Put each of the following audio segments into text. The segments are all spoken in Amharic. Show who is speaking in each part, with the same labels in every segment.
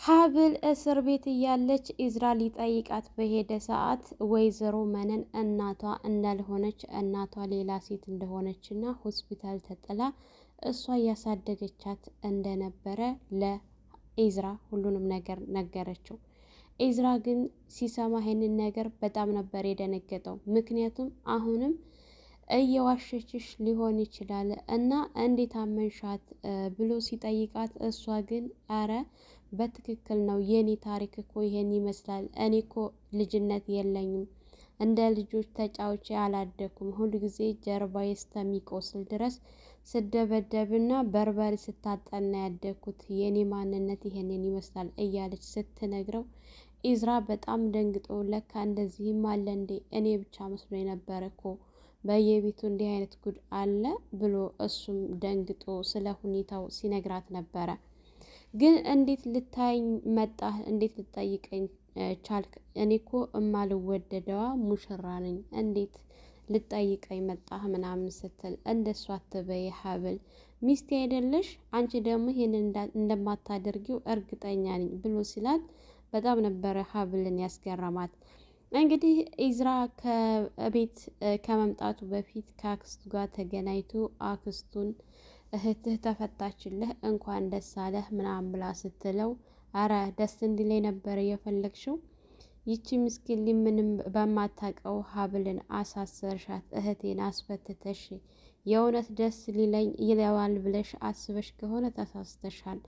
Speaker 1: ሀብል እስር ቤት እያለች ኢዝራ ሊጠይቃት በሄደ ሰዓት ወይዘሮ መነን እናቷ እንዳልሆነች እናቷ ሌላ ሴት እንደሆነችና ሆስፒታል ተጥላ እሷ እያሳደገቻት እንደነበረ ለኢዝራ ሁሉንም ነገር ነገረችው። ኢዝራ ግን ሲሰማ ይሄንን ነገር በጣም ነበር የደነገጠው። ምክንያቱም አሁንም እየዋሸችሽ ሊሆን ይችላል እና እንዴት አመንሻት ብሎ ሲጠይቃት እሷ ግን አረ በትክክል ነው የኔ ታሪክ እኮ ይሄን ይመስላል። እኔ እኮ ልጅነት የለኝም እንደ ልጆች ተጫውቼ አላደኩም። ሁሉ ጊዜ ጀርባዬ እስከሚቆስል ድረስ ስደበደብና በርበሬ ስታጠና ያደግኩት የኔ ማንነት ይሄንን ይመስላል እያለች ስትነግረው ኢዝራ በጣም ደንግጦ ለካ እንደዚህም አለ እንዴ እኔ ብቻ መስሎ የነበረ እኮ በየቤቱ እንዲህ አይነት ጉድ አለ ብሎ እሱም ደንግጦ ስለ ሁኔታው ሲነግራት ነበረ። ግን እንዴት ልታይኝ መጣህ? እንዴት ልጠይቀኝ ቻልክ? እኔ እኮ እማልወደደዋ ሙሽራ ነኝ። እንዴት ልጠይቀኝ መጣህ? ምናምን ስትል እንደሷ አትበይ ሀብል ሚስቴ አይደለሽ? አንቺ ደግሞ ይሄንን እንደማታደርጊው እርግጠኛ ነኝ ብሎ ሲላል በጣም ነበረ ሀብልን ያስገረማት። እንግዲህ ኢዝራ ከቤት ከመምጣቱ በፊት ከአክስቱ ጋር ተገናኝቶ አክስቱን እህትህ ተፈታችልህ እንኳን ደስ አለህ ምናምን ብላ ስትለው አረ ደስ እንዲለኝ ነበር የፈለግሽው? ይቺ ምስኪን ምንም በማታውቀው ሀብልን አሳሰርሻት፣ እህቴን አስፈትተሽ የእውነት ደስ ሊለኝ ይለዋል ብለሽ አስበሽ ከሆነ ተሳስተሻል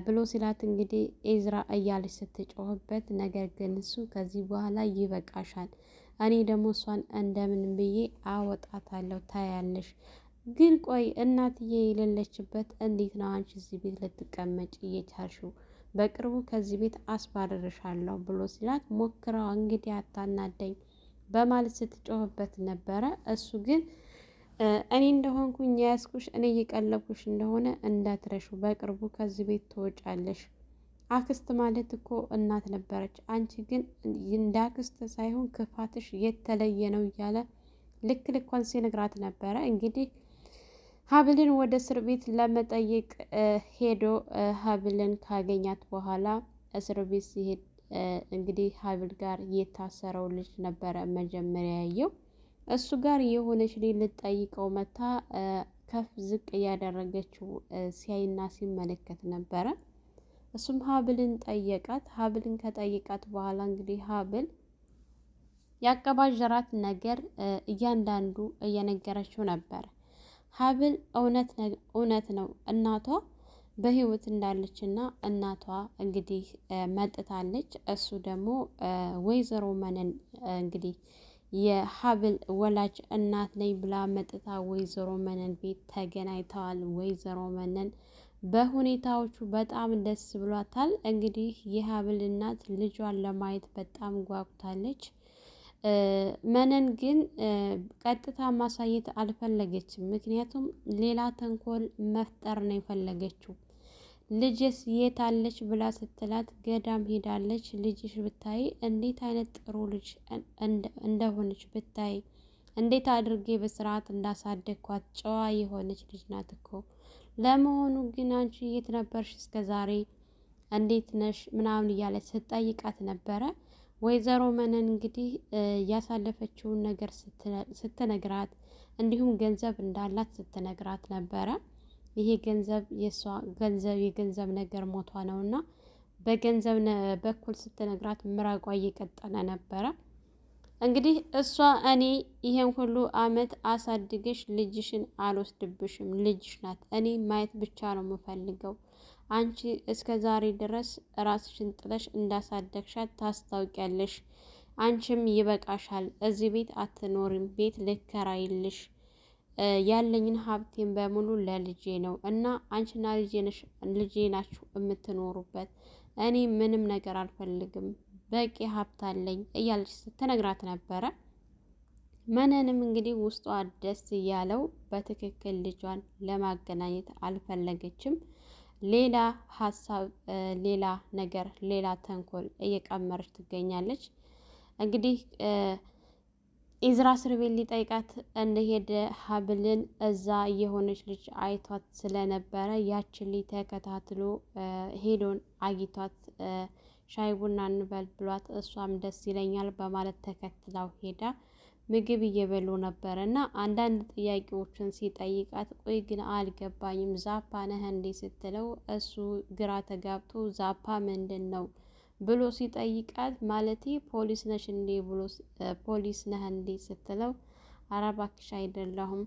Speaker 1: ብሎ ሲላት እንግዲህ ኢዝራ እያለች ስትጮህበት፣ ነገር ግን እሱ ከዚህ በኋላ ይበቃሻል፣ እኔ ደግሞ እሷን እንደምን ብዬ አወጣታለሁ ታያለሽ። ግን ቆይ እናትዬ የሌለችበት እንዴት ነው አንቺ እዚህ ቤት ልትቀመጭ እየቻልሽው? በቅርቡ ከዚህ ቤት አስባርርሻለሁ ብሎ ሲላት ሞክረዋ እንግዲህ አታናደኝ በማለት ስትጮህበት ነበረ። እሱ ግን እኔ እንደሆንኩኝ የያዝኩሽ እኔ እየቀለብኩሽ እንደሆነ እንዳትረሹ፣ በቅርቡ ከዚህ ቤት ትወጫለሽ። አክስት ማለት እኮ እናት ነበረች፣ አንቺ ግን እንደ አክስት ሳይሆን ክፋትሽ የተለየ ነው እያለ ልክ ልኳን ሲነግራት ነበረ። እንግዲህ ሀብልን ወደ እስር ቤት ለመጠየቅ ሄዶ ሀብልን ካገኛት በኋላ እስር ቤት ሲሄድ እንግዲህ ሀብል ጋር የታሰረው ልጅ ነበረ መጀመሪያ ያየው። እሱ ጋር የሆነች ልጅ ልትጠይቀው መታ ከፍ ዝቅ እያደረገችው ሲያይና ሲመለከት ነበረ። እሱም ሀብልን ጠየቃት። ሀብልን ከጠየቃት በኋላ እንግዲህ ሀብል ያቀባጀራት ነገር እያንዳንዱ እየነገረችው ነበር። ሀብል እውነት ነው እናቷ በህይወት እንዳለች እና እናቷ እንግዲህ መጥታለች። እሱ ደግሞ ወይዘሮ መነን እንግዲህ የሀብል ወላጅ እናት ነኝ ብላ መጥታ ወይዘሮ መነን ቤት ተገናኝተዋል። ወይዘሮ መነን በሁኔታዎቹ በጣም ደስ ብሏታል። እንግዲህ የሀብል እናት ልጇን ለማየት በጣም ጓጉታለች። መነን ግን ቀጥታ ማሳየት አልፈለገችም። ምክንያቱም ሌላ ተንኮል መፍጠር ነው የፈለገችው። ልጅስ የት አለች ብላ ስትላት ገዳም ሄዳለች። ልጅሽ ብታይ እንዴት አይነት ጥሩ ልጅ እንደሆነች ብታይ፣ እንዴት አድርጌ በስርዓት እንዳሳደግኳት ጨዋ የሆነች ልጅ ናት እኮ። ለመሆኑ ግን አንቺ የት ነበርሽ እስከ ዛሬ? እንዴት ነሽ ምናምን እያለች ስትጠይቃት ነበረ። ወይዘሮ መነን እንግዲህ ያሳለፈችውን ነገር ስትነግራት እንዲሁም ገንዘብ እንዳላት ስትነግራት ነበረ። ይሄ ገንዘብ የእሷ ገንዘብ የገንዘብ ነገር ሞቷ ነው እና በገንዘብ በኩል ስትነግራት ምራቋ እየቀጠነ ነበረ። እንግዲህ እሷ እኔ ይሄን ሁሉ አመት አሳድገሽ ልጅሽን አልወስድብሽም፣ ልጅሽ ናት፣ እኔ ማየት ብቻ ነው የምፈልገው። አንቺ እስከ ዛሬ ድረስ ራስሽን ጥለሽ እንዳሳደግሻት ታስታውቂያለሽ። አንቺም ይበቃሻል፣ እዚህ ቤት አትኖሪም፣ ቤት ልከራይልሽ፣ ያለኝን ሀብቴን በሙሉ ለልጄ ነው እና አንቺና ልጄ ናችሁ የምትኖሩበት። እኔ ምንም ነገር አልፈልግም፣ በቂ ሀብት አለኝ እያለች ስትነግራት ነበረ። መነንም እንግዲህ ውስጧ ደስ እያለው በትክክል ልጇን ለማገናኘት አልፈለገችም። ሌላ ሀሳብ፣ ሌላ ነገር፣ ሌላ ተንኮል እየቀመረች ትገኛለች። እንግዲህ ኢዝራ እስር ቤት ሊጠይቃት እንደሄደ ሀብልን እዛ የሆነች ልጅ አይቷት ስለነበረ ያችን ልጅ ተከታትሎ ሄዶን አግኝቷት ሻይ ቡና እንበል ብሏት እሷም ደስ ይለኛል በማለት ተከትላው ሄዳ ምግብ እየበሉ ነበረ እና አንዳንድ ጥያቄዎችን ሲጠይቃት ቆይ ግን አልገባኝም ዛፓ ነህ እንዴ ስትለው እሱ ግራ ተጋብቶ ዛፓ ምንድን ነው ብሎ ሲጠይቃት ማለቴ ፖሊስ ነሽ እንዴ ብሎ ፖሊስ ነህ እንዴ ስትለው ኧረ እባክሽ አይደለሁም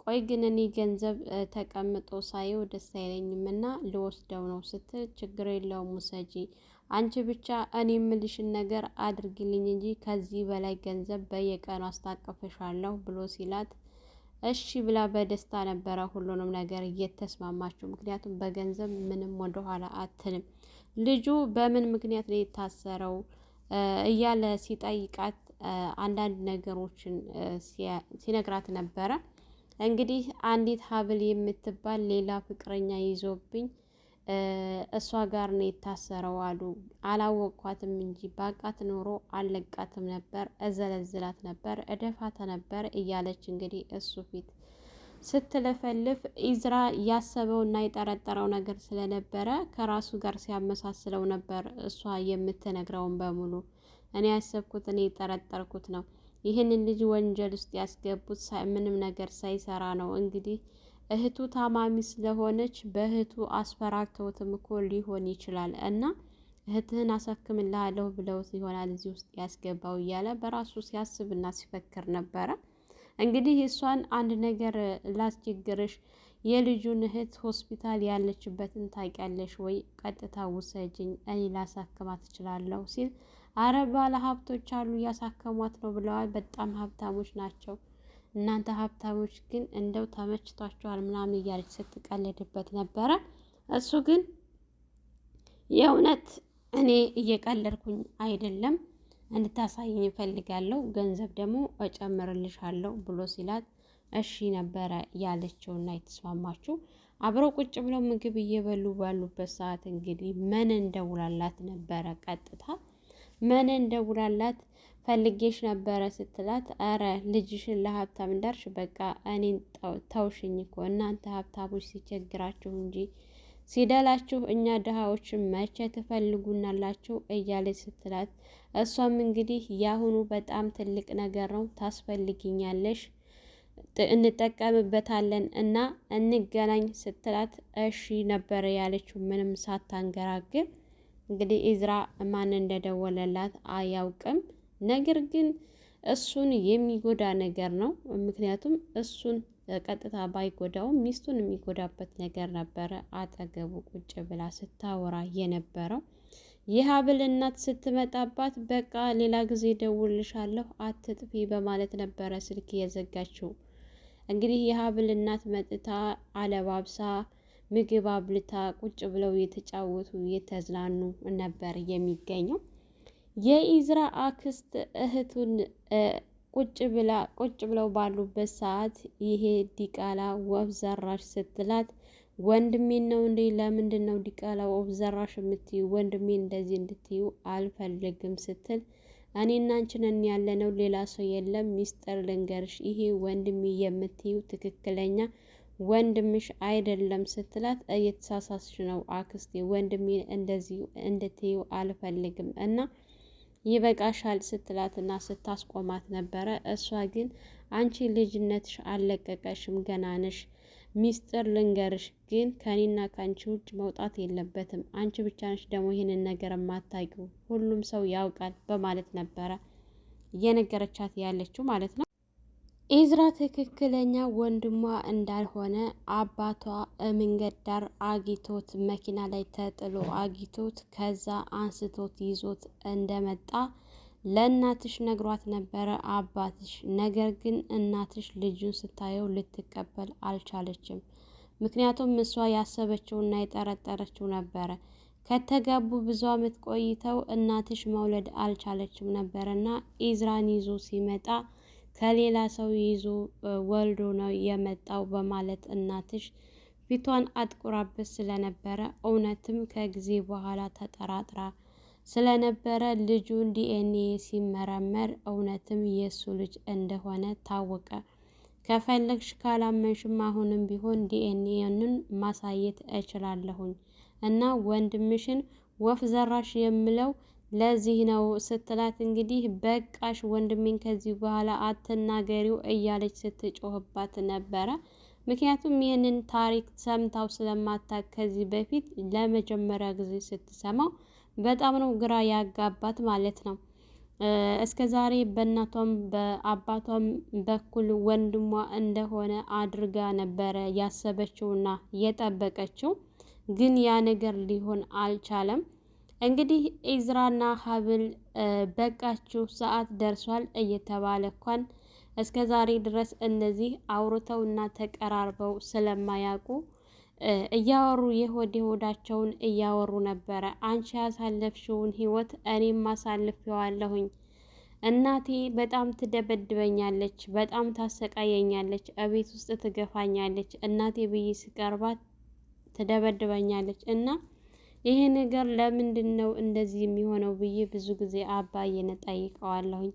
Speaker 1: ቆይ ግን እኔ ገንዘብ ተቀምጦ ሳየው ደስ አይለኝም እና ልወስደው ነው ስትል ችግር የለውም ውሰጂ አንቺ ብቻ እኔ የምልሽን ነገር አድርጊልኝ እንጂ ከዚህ በላይ ገንዘብ በየቀኑ አስታቅፍሻለሁ ብሎ ሲላት እሺ ብላ በደስታ ነበረ ሁሉንም ነገር እየተስማማችው። ምክንያቱም በገንዘብ ምንም ወደኋላ አትልም። ልጁ በምን ምክንያት ነው የታሰረው እያለ ሲጠይቃት አንዳንድ ነገሮችን ሲነግራት ነበረ። እንግዲህ አንዲት ሀብል የምትባል ሌላ ፍቅረኛ ይዞብኝ እሷ ጋር ነው የታሰረው አሉ። አላወቅኳትም እንጂ ባቃት ኖሮ አለቃትም ነበር፣ እዘለዝላት ነበር፣ እደፋተ ነበር እያለች እንግዲህ እሱ ፊት ስትለፈልፍ ኢዝራ ያሰበውና የጠረጠረው ነገር ስለነበረ ከራሱ ጋር ሲያመሳስለው ነበር። እሷ የምትነግረውን በሙሉ እኔ ያሰብኩት እኔ የጠረጠርኩት ነው። ይህንን ልጅ ወንጀል ውስጥ ያስገቡት ምንም ነገር ሳይሰራ ነው። እንግዲህ እህቱ ታማሚ ስለሆነች በእህቱ አስፈራርተውትም እኮ ሊሆን ይችላል እና እህትህን አሳክምልሃለሁ ብለውት ይሆናል እዚህ ውስጥ ያስገባው እያለ በራሱ ሲያስብና ሲፈክር ነበረ። እንግዲህ እሷን አንድ ነገር ላስቸግርሽ፣ የልጁን እህት ሆስፒታል ያለችበትን ታውቂያለሽ ወይ? ቀጥታ ውሰጅኝ እኔ ላሳክማት እችላለሁ ሲል አረ ባለ ሀብቶች አሉ እያሳከሟት ነው ብለዋል። በጣም ሀብታሞች ናቸው። እናንተ ሀብታሞች ግን እንደው ተመችቷቸዋል ምናምን እያለች ስትቀልድበት ነበረ። እሱ ግን የእውነት እኔ እየቀለድኩኝ አይደለም እንድታሳይኝ እፈልጋለሁ፣ ገንዘብ ደግሞ እጨምርልሻለሁ ብሎ ሲላት እሺ ነበረ ያለችውና የተስማማችው። አብረው ቁጭ ብለው ምግብ እየበሉ ባሉበት ሰዓት እንግዲህ መነን ደውላላት ነበረ። ቀጥታ መነን ደውላላት ፈልጌሽ ነበረ ስትላት አረ ልጅሽን ለሀብታም እንዳርሽ በቃ እኔን ተውሽኝ እኮ እናንተ ሀብታሞች ሲቸግራችሁ እንጂ ሲደላችሁ እኛ ድሃዎችን መቼ ትፈልጉናላችሁ እያለች ስትላት እሷም እንግዲህ ያሁኑ በጣም ትልቅ ነገር ነው ታስፈልጊኛለሽ እንጠቀምበታለን እና እንገናኝ ስትላት እሺ ነበረ ያለችው ምንም ሳታንገራግር። እንግዲህ ኢዝራ ማን እንደደወለላት አያውቅም። ነገር ግን እሱን የሚጎዳ ነገር ነው። ምክንያቱም እሱን ቀጥታ ባይጎዳውም ሚስቱን የሚጎዳበት ነገር ነበረ አጠገቡ ቁጭ ብላ ስታወራ የነበረው። የሀብል እናት ስትመጣባት በቃ ሌላ ጊዜ ደውልሻለሁ አትጥፊ በማለት ነበረ ስልክ የዘጋችው። እንግዲህ የሀብል እናት መጥታ አለባብሳ ምግብ አብልታ ቁጭ ብለው የተጫወቱ የተዝናኑ ነበር የሚገኘው። የኢዝራ አክስት እህቱን ቁጭ ብለው ባሉበት ሰዓት ይሄ ዲቃላ ወፍ ዘራሽ ስትላት ወንድሜን ነው እንዴ? ለምንድን ነው ዲቃላ ወፍ ዘራሽ የምትዩ? ወንድሜ እንደዚህ እንድትዩ አልፈልግም ስትል እኔና አንቺ ነን ያለነው ሌላ ሰው የለም። ሚስጥር ልንገርሽ፣ ይሄ ወንድሜ የምትዩ ትክክለኛ ወንድምሽ አይደለም ስትላት እየተሳሳስሽ ነው አክስቴ፣ ወንድሜ እንደዚህ እንድትዩ አልፈልግም እና ይበቃሻል ስትላትና ስታስቆማት ነበረ። እሷ ግን አንቺ ልጅነትሽ አልለቀቀሽም፣ ገና ነሽ። ሚስጥር ልንገርሽ ግን ከኔና ከአንቺ ውጭ መውጣት የለበትም። አንቺ ብቻ ነሽ ደግሞ ይህንን ነገር የማታውቂው፣ ሁሉም ሰው ያውቃል በማለት ነበረ እየነገረቻት ያለችው ማለት ነው። ኢዝራ ትክክለኛ ወንድሟ እንዳልሆነ አባቷ መንገድ ዳር አጊቶት መኪና ላይ ተጥሎ አጊቶት ከዛ አንስቶት ይዞት እንደመጣ ለእናትሽ ነግሯት ነበረ አባትሽ። ነገር ግን እናትሽ ልጁን ስታየው ልትቀበል አልቻለችም። ምክንያቱም እሷ ያሰበችውና የጠረጠረችው ነበረ። ከተጋቡ ብዙ ዓመት ቆይተው እናትሽ መውለድ አልቻለችም ነበረና ኢዝራን ይዞ ሲመጣ ከሌላ ሰው ይዞ ወልዶ ነው የመጣው በማለት እናትሽ ፊቷን አጥቁራበት ስለነበረ እውነትም ከጊዜ በኋላ ተጠራጥራ ስለነበረ ልጁን ዲኤንኤ ሲመረመር እውነትም የእሱ ልጅ እንደሆነ ታወቀ። ከፈለግሽ ካላመንሽም አሁንም ቢሆን ዲኤንኤንን ማሳየት እችላለሁኝ እና ወንድምሽን ወፍ ዘራሽ የምለው ለዚህ ነው ስትላት እንግዲህ በቃሽ ወንድሜን ከዚህ በኋላ አትናገሪው እያለች ስትጮህባት ነበረ። ምክንያቱም ይህንን ታሪክ ሰምታው ስለማታውቅ ከዚህ በፊት ለመጀመሪያ ጊዜ ስትሰማው በጣም ነው ግራ ያጋባት ማለት ነው። እስከ ዛሬ በእናቷም በአባቷም በኩል ወንድሟ እንደሆነ አድርጋ ነበረ ያሰበችውና የጠበቀችው፣ ግን ያ ነገር ሊሆን አልቻለም። እንግዲህ ኢዝራና ሀብል በቃችሁ ሰዓት ደርሷል እየተባለ እንኳን እስከ ዛሬ ድረስ እነዚህ አውርተውና ተቀራርበው ስለማያውቁ እያወሩ የሆዳቸውን እያወሩ ነበረ። አንቺ ያሳለፍሽውን ህይወት እኔም አሳልፌዋለሁኝ። እናቴ በጣም ትደበድበኛለች፣ በጣም ታሰቃየኛለች፣ እቤት ውስጥ ትገፋኛለች፣ እናቴ ብዬ ስቀርባት ትደበድበኛለች እና ይሄ ነገር ለምንድን ነው እንደዚህ የሚሆነው ብዬ ብዙ ጊዜ አባዬን እጠይቀዋለሁኝ።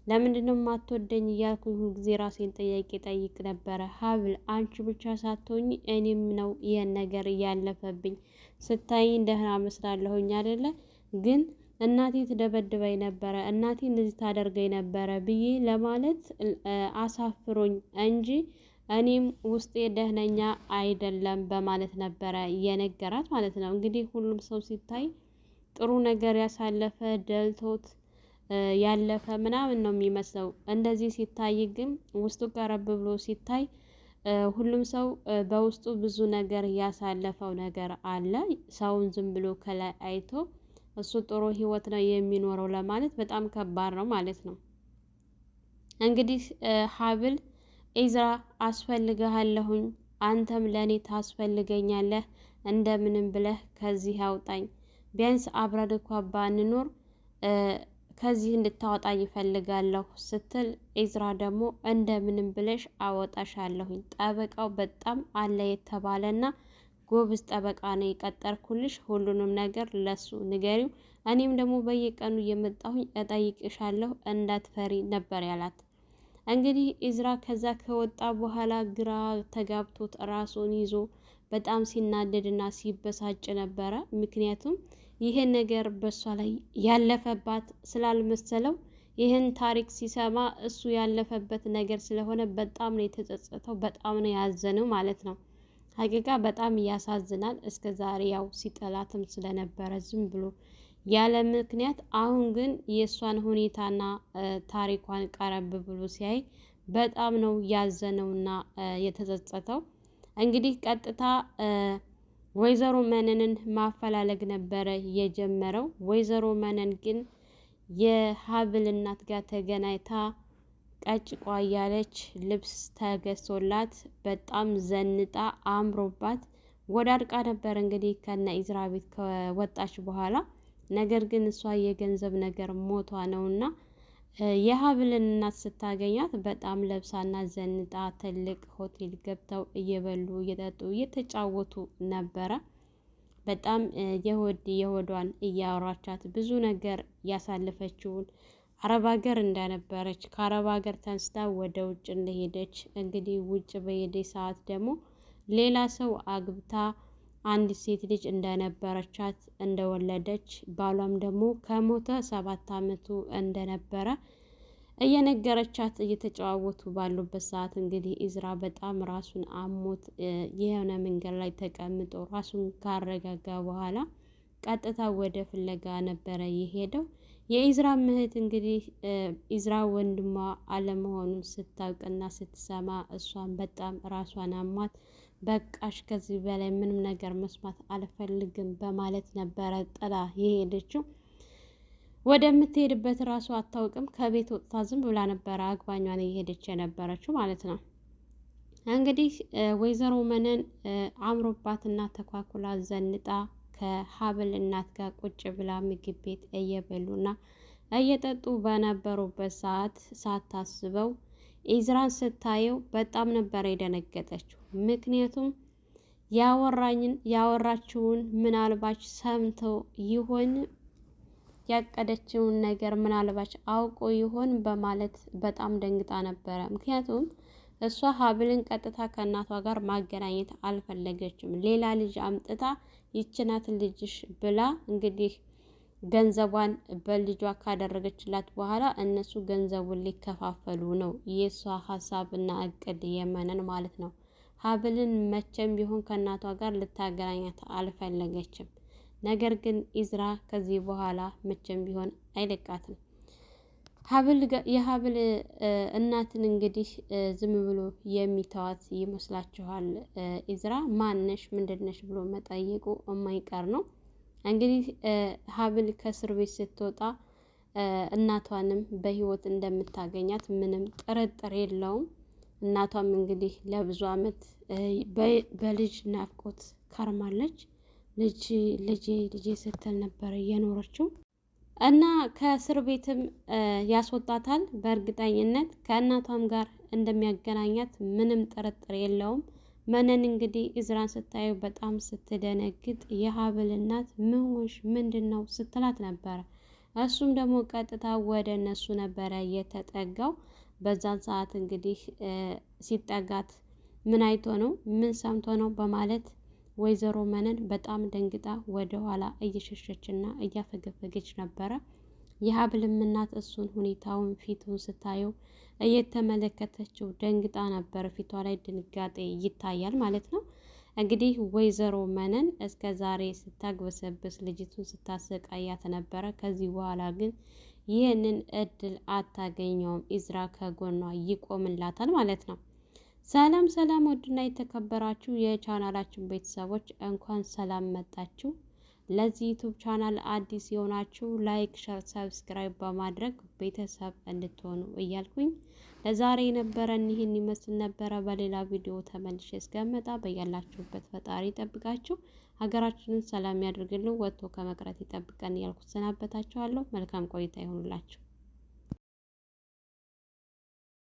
Speaker 1: ለምንድን ነው የማትወደኝ እያልኩኝ ሁል ጊዜ ራሴን ጥያቄ ጠይቅ ነበረ። ሀብል አንቺ ብቻ ሳትሆኝ እኔም ነው ይሄን ነገር እያለፈብኝ። ስታይኝ ደህና መስላለሁኝ አይደለ? ግን እናቴ ትደበድበኝ ነበረ፣ እናቴ እንደዚህ ታደርገኝ ነበረ ብዬ ለማለት አሳፍሮኝ እንጂ እኔም ውስጤ ደህነኛ አይደለም በማለት ነበረ የነገራት ማለት ነው። እንግዲህ ሁሉም ሰው ሲታይ ጥሩ ነገር ያሳለፈ ደልቶት ያለፈ ምናምን ነው የሚመስለው። እንደዚህ ሲታይ ግን ውስጡ ቀረብ ብሎ ሲታይ ሁሉም ሰው በውስጡ ብዙ ነገር ያሳለፈው ነገር አለ። ሰውን ዝም ብሎ ከላይ አይቶ እሱ ጥሩ ህይወት ነው የሚኖረው ለማለት በጣም ከባድ ነው ማለት ነው። እንግዲህ ሀብል ኢዝራ አስፈልግሃለሁኝ፣ አንተም ለእኔ ታስፈልገኛለህ፣ እንደምንም ብለህ ከዚህ አውጣኝ፣ ቢያንስ አብረን እንኳ ባንኖር ከዚህ እንድታወጣኝ ይፈልጋለሁ ስትል ኢዝራ ደግሞ እንደምንም ብለሽ አወጣሻለሁኝ፣ ጠበቃው በጣም አለ የተባለና ጎብዝ ጠበቃ ነው የቀጠርኩልሽ፣ ሁሉንም ነገር ለሱ ንገሪው፣ እኔም ደግሞ በየቀኑ እየመጣሁኝ እጠይቅሻለሁ፣ እንዳትፈሪ ነበር ያላት። እንግዲህ ኢዝራ ከዛ ከወጣ በኋላ ግራ ተጋብቶት ራሱን ይዞ በጣም ሲናደድና ሲበሳጭ ነበረ። ምክንያቱም ይሄን ነገር በሷ ላይ ያለፈባት ስላልመሰለው ይህን ታሪክ ሲሰማ እሱ ያለፈበት ነገር ስለሆነ በጣም ነው የተጸጸተው፣ በጣም ነው ያዘነው ማለት ነው። ሀቂቃ በጣም ያሳዝናል። እስከ ዛሬ ያው ሲጠላትም ስለነበረ ዝም ብሎ ያለ ምክንያት፣ አሁን ግን የእሷን ሁኔታና ታሪኳን ቀረብ ብሎ ሲያይ በጣም ነው ያዘነውና የተጸጸተው። እንግዲህ ቀጥታ ወይዘሮ መነንን ማፈላለግ ነበረ የጀመረው። ወይዘሮ መነን ግን የሀብል እናት ጋር ተገናኝታ ቀጭቋ እያለች ልብስ ተገዝቶላት በጣም ዘንጣ አምሮባት ወዳድቃ ነበር እንግዲህ ከነ ኢዝራ ቤት ከወጣች በኋላ። ነገር ግን እሷ የገንዘብ ነገር ሞቷ ነውና የሀብልን እናት ስታገኛት በጣም ለብሳና ዘንጣ ትልቅ ሆቴል ገብተው እየበሉ እየጠጡ እየተጫወቱ ነበረ። በጣም የሆዷን እያወራቻት ብዙ ነገር ያሳለፈችውን አረብ ሀገር እንደነበረች ከአረብ ሀገር ተንስታ ወደ ውጭ እንደሄደች እንግዲህ ውጭ በሄደች ሰዓት ደግሞ ሌላ ሰው አግብታ አንድ ሴት ልጅ እንደነበረቻት እንደወለደች ባሏም ደግሞ ከሞተ 7 ዓመቱ እንደነበረ እየነገረቻት እየተጨዋወቱ ባሉበት ሰዓት እንግዲህ ኢዝራ በጣም ራሱን አሞት የሆነ መንገድ ላይ ተቀምጦ ራሱን ካረጋጋ በኋላ ቀጥታ ወደ ፍለጋ ነበረ የሄደው። የኢዝራ እህት እንግዲህ ኢዝራ ወንድሟ አለመሆኑን ስታውቅና ስትሰማ እሷን በጣም ራሷን አሟት በቃሽ ከዚህ በላይ ምንም ነገር መስማት አልፈልግም በማለት ነበረ ጥላ የሄደችው። ወደምትሄድበት ራሱ አታውቅም። ከቤት ወጥታ ዝም ብላ ነበረ አግባኟን እየሄደች የነበረችው ማለት ነው። እንግዲህ ወይዘሮ መነን አምሮባትና ተኳኩላ ዘንጣ ከሀብል እናት ጋር ቁጭ ብላ ምግብ ቤት እየበሉና እየጠጡ በነበሩበት ሰዓት ሳታስበው ኢዝራን ስታየው በጣም ነበር የደነገጠችው። ምክንያቱም ያወራችውን ምናልባች ሰምተው ይሆን ያቀደችውን ነገር ምናልባት አውቆ ይሆን በማለት በጣም ደንግጣ ነበረ። ምክንያቱም እሷ ሀብልን ቀጥታ ከእናቷ ጋር ማገናኘት አልፈለገችም። ሌላ ልጅ አምጥታ ይችናት ልጅሽ ብላ እንግዲህ ገንዘቧን በልጇ ካደረገችላት በኋላ እነሱ ገንዘቡን ሊከፋፈሉ ነው የእሷ ሀሳብና እቅድ የመነን ማለት ነው። ሀብልን መቼም ቢሆን ከእናቷ ጋር ልታገናኛት አልፈለገችም። ነገር ግን ኢዝራ ከዚህ በኋላ መቼም ቢሆን አይለቃትም። የሀብል እናትን እንግዲህ ዝም ብሎ የሚተዋት ይመስላችኋል? ኢዝራ ማነሽ ምንድነሽ ብሎ መጠየቁ የማይቀር ነው። እንግዲህ ሀብል ከእስር ቤት ስትወጣ እናቷንም በህይወት እንደምታገኛት ምንም ጥርጥር የለውም። እናቷም እንግዲህ ለብዙ አመት በልጅ ናፍቆት ከርማለች። ልጄ ልጄ ስትል ነበር የኖረችው እና ከእስር ቤትም ያስወጣታል። በእርግጠኝነት ከእናቷም ጋር እንደሚያገናኛት ምንም ጥርጥር የለውም። መነን እንግዲህ ኢዝራን ስታየው በጣም ስትደነግጥ የሀብል እናት ምን ሆንሽ ምንድን ነው ስትላት ነበረ። እሱም ደግሞ ቀጥታ ወደ እነሱ ነበረ የተጠጋው። በዛን ሰዓት እንግዲህ ሲጠጋት ምን አይቶ ነው ምን ሰምቶ ነው በማለት ወይዘሮ መነን በጣም ደንግጣ ወደ ኋላ እየሸሸችና እያፈገፈገች ነበረ። የሀብልም እናት እሱን ሁኔታውን ፊቱን ስታየው እየተመለከተችው ደንግጣ ነበር። ፊቷ ላይ ድንጋጤ ይታያል ማለት ነው። እንግዲህ ወይዘሮ መነን እስከ ዛሬ ስታግበሰብስ ልጅቱን ስታሰቃያት ነበረ። ከዚህ በኋላ ግን ይህንን እድል አታገኘውም። ኢዝራ ከጎኗ ይቆምላታል ማለት ነው። ሰላም ሰላም፣ ውድና የተከበራችሁ የቻናላችን ቤተሰቦች እንኳን ሰላም መጣችሁ። ለዚህ ዩቱብ ቻናል አዲስ የሆናችሁ ላይክ፣ ሸር፣ ሰብስክራይብ በማድረግ ቤተሰብ እንድትሆኑ እያልኩኝ ለዛሬ የነበረን ይህን ይመስል ነበረ። በሌላ ቪዲዮ ተመልሼ እስከመጣ በያላችሁበት ፈጣሪ ይጠብቃችሁ፣ ሀገራችንን ሰላም ያድርግልን፣ ወጥቶ ከመቅረት ይጠብቀን እያልኩ ሰናበታችኋለሁ። መልካም ቆይታ ይሆንላችሁ።